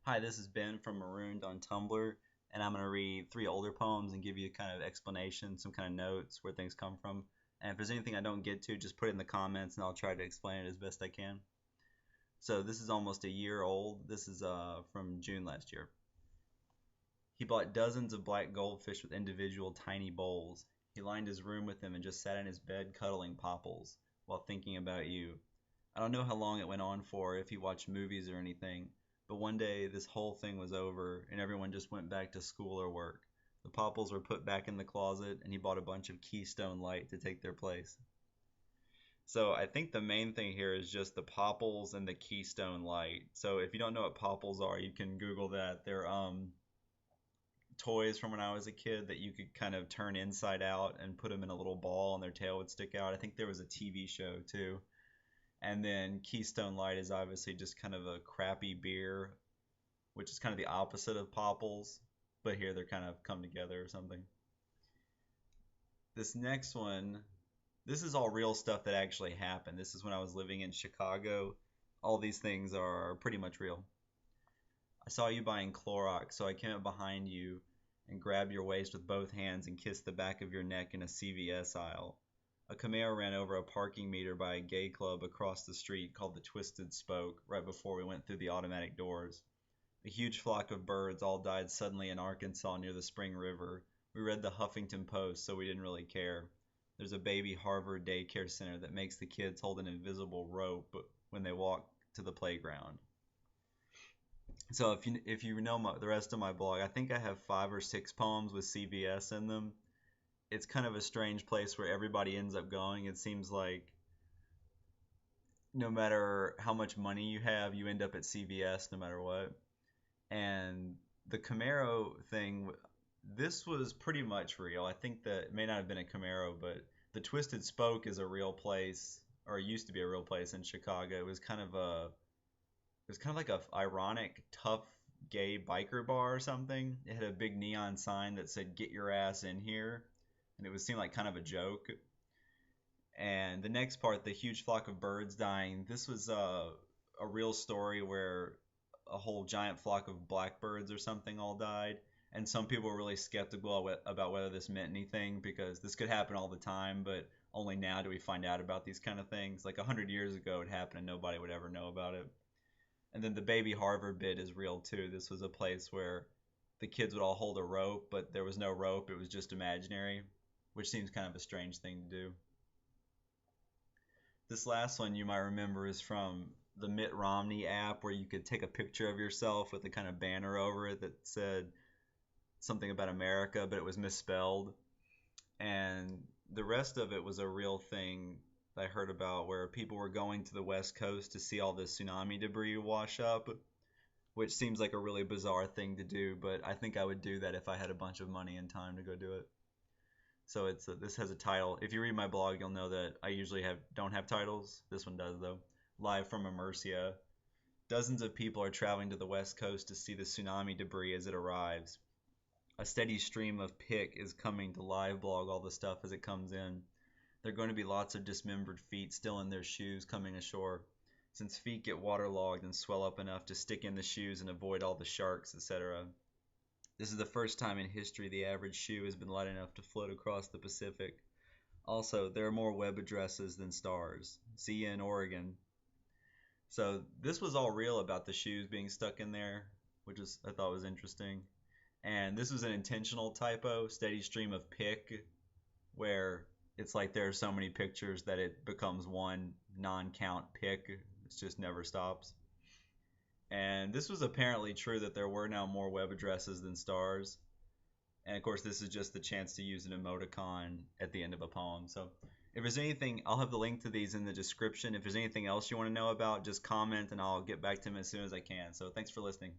Hi, this is Ben from Marooned on Tumblr, and I'm going to read three older poems and give you a kind of explanation, some kind of notes where things come from. And if there's anything I don't get to, just put it in the comments and I'll try to explain it as best I can. So this is almost a year old. This is from June last year. He bought dozens of black goldfish with individual tiny bowls. He lined his room with them and just sat in his bed cuddling popples while thinking about you. I don't know how long it went on for, if he watched movies or anything, but one day this whole thing was over and everyone just went back to school or work. The popples were put back in the closet and he bought a bunch of Keystone Light to take their place. So I think the main thing here is just the popples and the Keystone Light. So if you don't know what popples are, you can Google that. They're toys from when I was a kid that you could kind of turn inside out and put them in a little ball and their tail would stick out. I think there was a TV show too. And then Keystone Light is obviously just kind of a crappy beer, which is kind of the opposite of Popples, but here they're kind of come together or something. This next one, this is all real stuff that actually happened. This is when I was living in Chicago. All these things are pretty much real. I saw you buying Clorox, so I came up behind you and grabbed your waist with both hands and kissed the back of your neck in a CVS aisle. A Camaro ran over a parking meter by a gay club across the street called the Twisted Spoke right before we went through the automatic doors. A huge flock of birds all died suddenly in Arkansas near the Spring River. We read the Huffington Post, so we didn't really care. There's a baby Harvard daycare center that makes the kids hold an invisible rope when they walk to the playground. So if you know the rest of my blog, I think I have 5 or 6 poems with CVS in them. It's kind of a strange place where everybody ends up going. It seems like no matter how much money you have, you end up at CVS no matter what. And the Camaro thing, this was pretty much real. I think that it may not have been a Camaro, but the Twisted Spoke is a real place, or it used to be a real place in Chicago. It was kind of like a ironic, tough gay biker bar or something. It had a big neon sign that said "Get your ass in here," and it would seem like kind of a joke. And the next part, the huge flock of birds dying. This was a real story where a whole giant flock of blackbirds or something all died. And some people were really skeptical about whether this meant anything because this could happen all the time, but only now do we find out about these kind of things. Like 100 years ago, it happened and nobody would ever know about it. And then the baby Harvard bit is real too. This was a place where the kids would all hold a rope, but there was no rope, it was just imaginary, which seems kind of a strange thing to do. This last one you might remember is from the Mitt Romney app where you could take a picture of yourself with a kind of banner over it that said something about America, but it was misspelled. And the rest of it was a real thing I heard about where people were going to the West Coast to see all the tsunami debris wash up, which seems like a really bizarre thing to do, but I think I would do that if I had a bunch of money and time to go do it. So this has a title. If you read my blog, you'll know that I usually don't have titles. This one does though. Live from Immersia. Dozens of people are traveling to the West Coast to see the tsunami debris as it arrives. A steady stream of pic is coming to live blog all the stuff as it comes in. There are going to be lots of dismembered feet still in their shoes coming ashore, since feet get waterlogged and swell up enough to stick in the shoes and avoid all the sharks, etc. This is the first time in history the average shoe has been light enough to float across the Pacific. Also, there are more web addresses than stars. See you in Oregon. So this was all real about the shoes being stuck in there, which I thought was interesting. And this was an intentional typo, steady stream of pic, where it's like there are so many pictures that it becomes one non-count pic. It just never stops. And this was apparently true that there were now more web addresses than stars. And of course, this is just the chance to use an emoticon at the end of a poem. So if there's anything, I'll have the link to these in the description. If there's anything else you want to know about, just comment and I'll get back to them as soon as I can. So thanks for listening.